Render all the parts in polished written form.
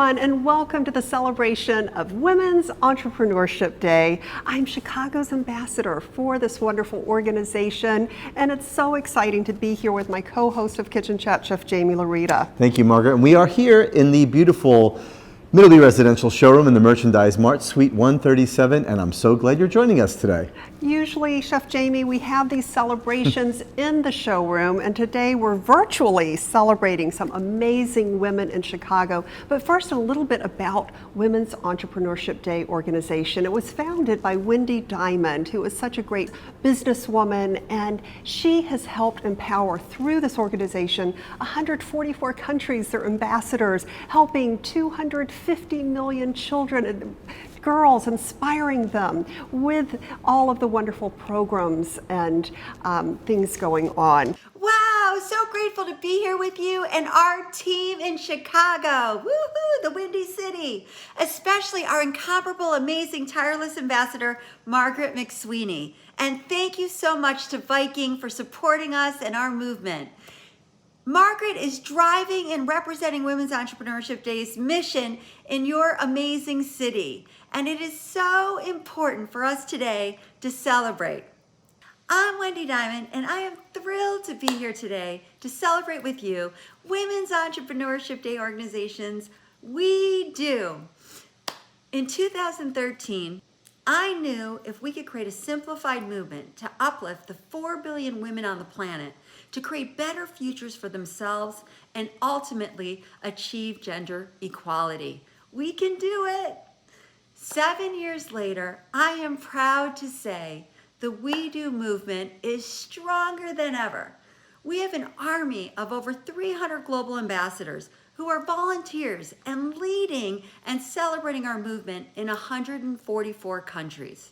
everyone, and welcome to the celebration of Women's Entrepreneurship Day. I'm Chicago's ambassador for this wonderful organization, and it's so exciting to be here with my co-host of Kitchen Chat, Chef Jamie Larita. Thank you, Margaret. And we are here in the beautiful Middleby Residential Showroom in the Merchandise Mart, Suite 137, and I'm so glad you're joining us today. Usually, Chef Jamie, we have these celebrations in the showroom, and today we're virtually celebrating some amazing women in Chicago. But first, a little bit about Women's Entrepreneurship Day organization. It was founded by Wendy Diamond, who is such a great businesswoman, and she has helped empower through this organization 144 countries, their ambassadors, helping 250 million children and girls, inspiring them with all of the wonderful programs and things going on. Wow, so grateful to be here with you and our team in Chicago. Woohoo, the Windy City. Especially our incomparable, amazing, tireless ambassador, Margaret McSweeney. And thank you so much to Viking for supporting us and our movement. Margaret is driving and representing Women's Entrepreneurship Day's mission in your amazing city. And it is so important for us today to celebrate. I'm Wendy Diamond, and I am thrilled to be here today to celebrate with you Women's Entrepreneurship Day organization's WEDO. In 2013, I knew if we could create a simplified movement to uplift the 4 billion women on the planet, to create better futures for themselves, and ultimately achieve gender equality. We can do it. 7 years later, I am proud to say the WEDO movement is stronger than ever. We have an army of over 300 global ambassadors who are volunteers and leading and celebrating our movement in 144 countries.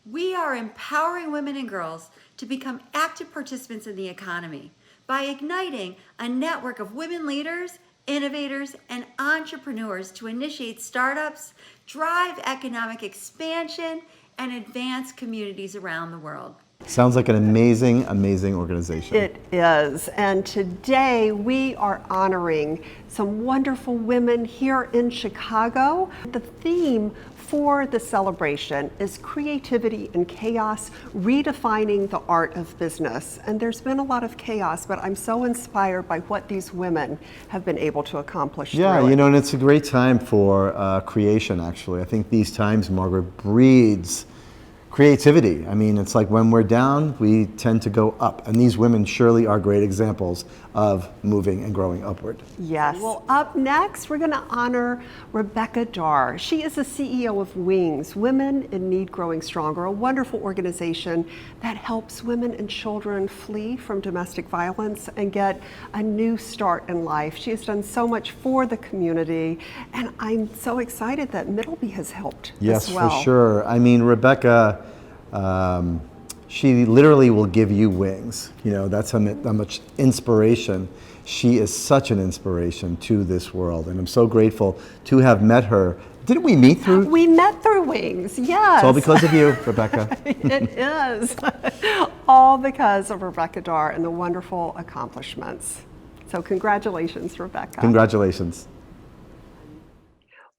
We are empowering women and girls to become active participants in the economy by igniting a network of women leaders, innovators, and entrepreneurs to initiate startups, drive economic expansion, and advance communities around the world. Sounds like an amazing, amazing organization. It is, and today we are honoring some wonderful women here in Chicago. The theme for the celebration is creativity and chaos, redefining the art of business. And there's been a lot of chaos, but I'm so inspired by what these women have been able to accomplish. Yeah, you know, and it's a great time for creation, actually. I think these times, Margaret, breeds creativity. I mean, it's like when we're down, we tend to go up. And these women surely are great examples of moving and growing upward. Yes. Well, up next, we're going to honor Rebecca Darr. She is the CEO of Wings, Women in Need Growing Stronger, a wonderful organization that helps women and children flee from domestic violence and get a new start in life. She has done so much for the community, and I'm so excited that Middleby has helped as well. Yes, for sure. I mean, Rebecca, she literally will give you wings. You know, that's how much inspiration. She is such an inspiration to this world, and I'm so grateful to have met her. Didn't we meet through? We met through Wings, yes. It's all because of you, Rebecca. It is. All because of Rebecca Darr and the wonderful accomplishments. So congratulations, Rebecca. Congratulations.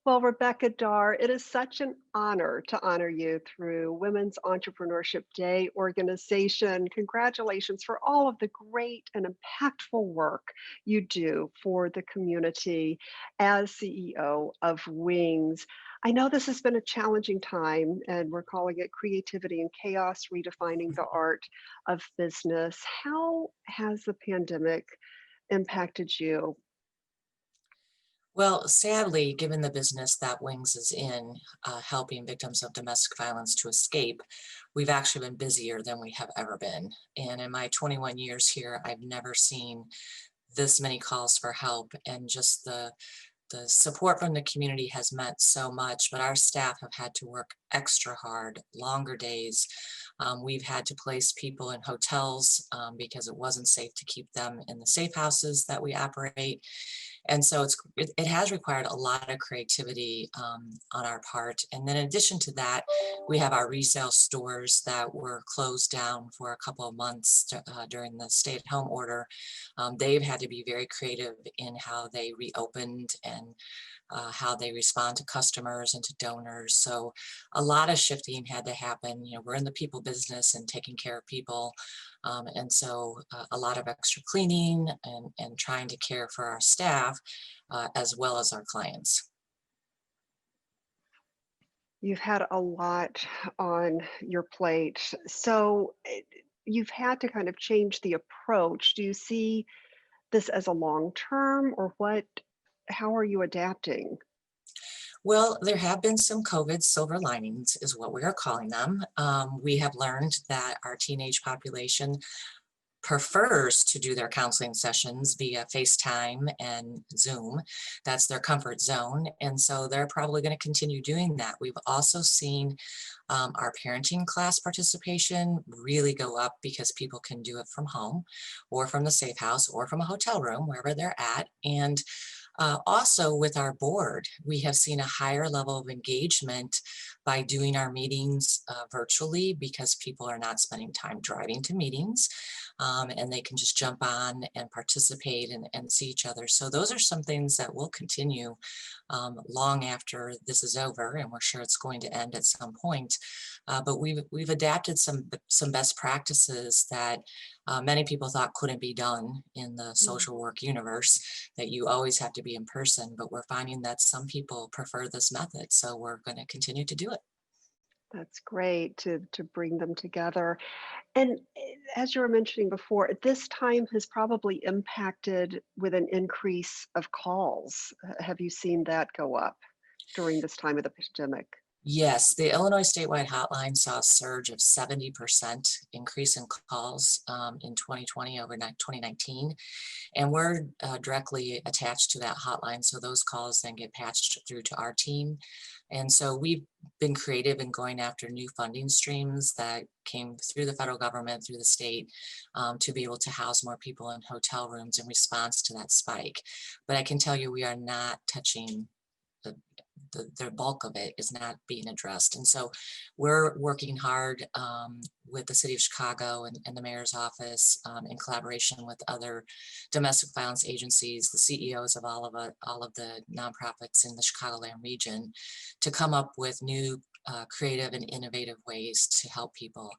Well, Rebecca Darr, it is such an honor to honor you through Women's Entrepreneurship Day organization. Congratulations for all of the great and impactful work you do for the community as CEO of Wings. I know this has been a challenging time, and we're calling it Creativity and Chaos, Redefining the Art of Business. How has the pandemic impacted you? Well, sadly, given the business that Wings is in, helping victims of domestic violence to escape, we've actually been busier than we have ever been. And in my 21 years here, I've never seen this many calls for help, and just the support from the community has meant so much, but our staff have had to work extra hard, longer days, We've had to place people in hotels because it wasn't safe to keep them in the safe houses that we operate. And so it has required a lot of creativity on our part. And then in addition to that, we have our resale stores that were closed down for a couple of months during the stay-at-home order. They've had to be very creative in how they reopened and how they respond to customers and to donors. So a lot of shifting had to happen. You know, we're in the people business and taking care of people. And so a lot of extra cleaning and trying to care for our staff as well as our clients. You've had a lot on your plate. So you've had to kind of change the approach. Do you see this as a long term or what? How are you adapting? Well, there have been some COVID silver linings, is what we are calling them. We have learned that our teenage population prefers to do their counseling sessions via FaceTime and Zoom. That's their comfort zone. And so they're probably going to continue doing that. We've also seen our parenting class participation really go up because people can do it from home or from the safe house or from a hotel room, wherever they're at. And also with our board, we have seen a higher level of engagement by doing our meetings virtually because people are not spending time driving to meetings and they can just jump on and participate and see each other. So those are some things that will continue long after this is over, and we're sure it's going to end at some point. But we've adapted some best practices that many people thought couldn't be done in the social work universe, that you always have to be in person, but we're finding that some people prefer this method, so we're going to continue to do it. That's great to bring them together. And as you were mentioning before, this time has probably impacted with an increase of calls. Have you seen that go up during this time of the pandemic? Yes, the Illinois statewide hotline saw a surge of 70% increase in calls in 2020 over 2019. And we're directly attached to that hotline. So those calls then get patched through to our team. And so we've been creative in going after new funding streams that came through the federal government, through the state, to be able to house more people in hotel rooms in response to that spike. But I can tell you, we are not touching the bulk of it is not being addressed. And so we're working hard with the city of Chicago and the mayor's office in collaboration with other domestic violence agencies, the CEOs of all of the nonprofits in the Chicagoland region, to come up with new creative and innovative ways to help people.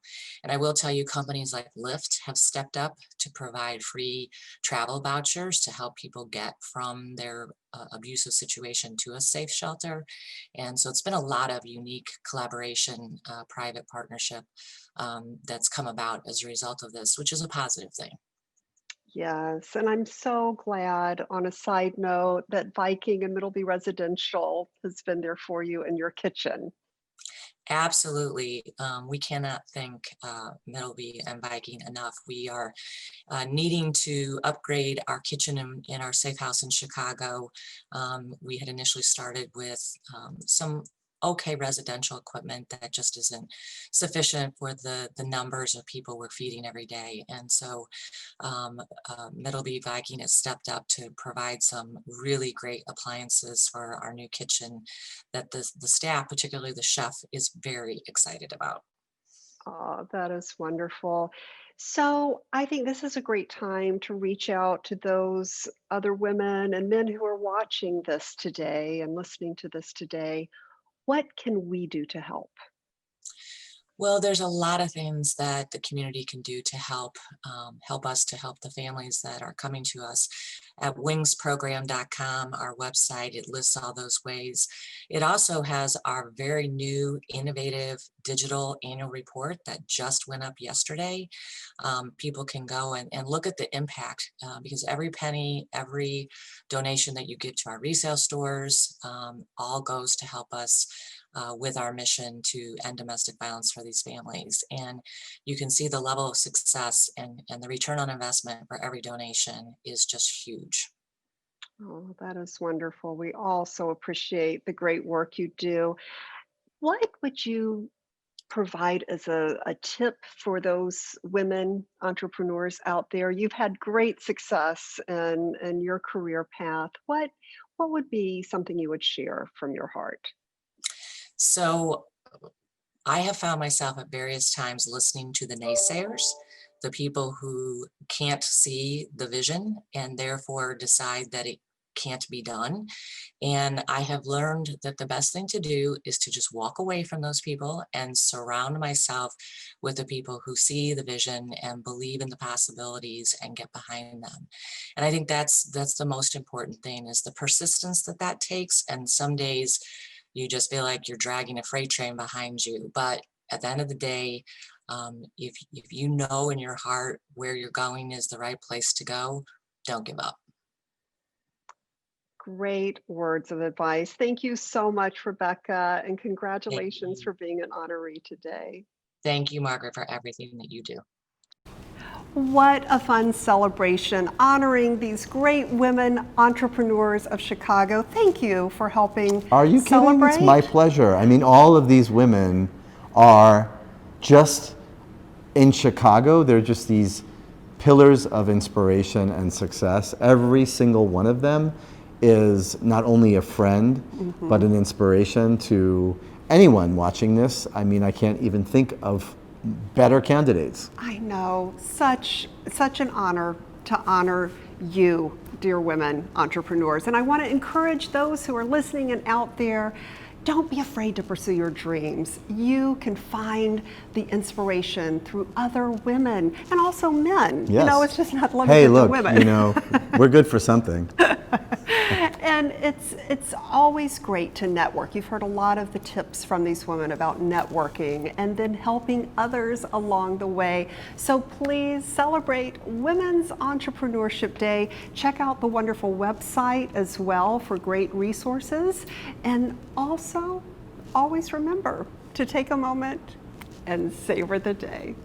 And I will tell you, companies like Lyft have stepped up to provide free travel vouchers to help people get from their abusive situation to a safe shelter. And so it's been a lot of unique collaboration, private partnership that's come about as a result of this, which is a positive thing. Yes, and I'm so glad, on a side note, that Viking and Middleby Residential has been there for you in your kitchen. Absolutely. We cannot thank Middleby and Viking enough. We are needing to upgrade our kitchen in our safe house in Chicago. We had initially started with some okay residential equipment that just isn't sufficient for the numbers of people we're feeding every day. And so Middleby Viking has stepped up to provide some really great appliances for our new kitchen that the staff, particularly the chef, is very excited about. Oh, that is wonderful. So I think this is a great time to reach out to those other women and men who are watching this today and listening to this today. What can we do to help? Well, there's a lot of things that the community can do to help us to help the families that are coming to us. At wingsprogram.com, our website, it lists all those ways. It also has our very new innovative digital annual report that just went up yesterday. People can go and look at the impact because every penny, every donation that you give to our resale stores all goes to help us with our mission to end domestic violence for these families. And you can see the level of success and the return on investment for every donation is just huge. Oh, that is wonderful. We also appreciate the great work you do. What would you provide as a tip for those women entrepreneurs out there? You've had great success in your career path. What would be something you would share from your heart? So I have found myself at various times listening to the naysayers, the people who can't see the vision and therefore decide that it can't be done. And I have learned that the best thing to do is to just walk away from those people and surround myself with the people who see the vision and believe in the possibilities and get behind them. And I think that's the most important thing, is the persistence that that takes. And some days you just feel like you're dragging a freight train behind you. But at the end of the day, if you know in your heart where you're going is the right place to go, don't give up. Great words of advice. Thank you so much, Rebecca, and Thank congratulations you. for being an honoree today. Thank you, Margaret, for everything that you do. What a fun celebration honoring these great women entrepreneurs of Chicago. Thank you for helping Are you kidding? It's my celebrate. pleasure. I mean, all of these women are just in Chicago. They're just these pillars of inspiration and success. Every single one of them is not only a friend, but an inspiration to anyone watching this. I mean, I can't even think of better candidates. I know, such an honor to honor you, dear women entrepreneurs. And I want to encourage those who are listening and out there, don't be afraid to pursue your dreams. You can find the inspiration through other women and also men. You Yes. know, it's just not limited Hey, to look, women. you know, we're good for something. And it's always great to network. You've heard a lot of the tips from these women about networking and then helping others along the way. So please celebrate Women's Entrepreneurship Day. Check out the wonderful website as well for great resources. And also, always remember to take a moment and savor the day.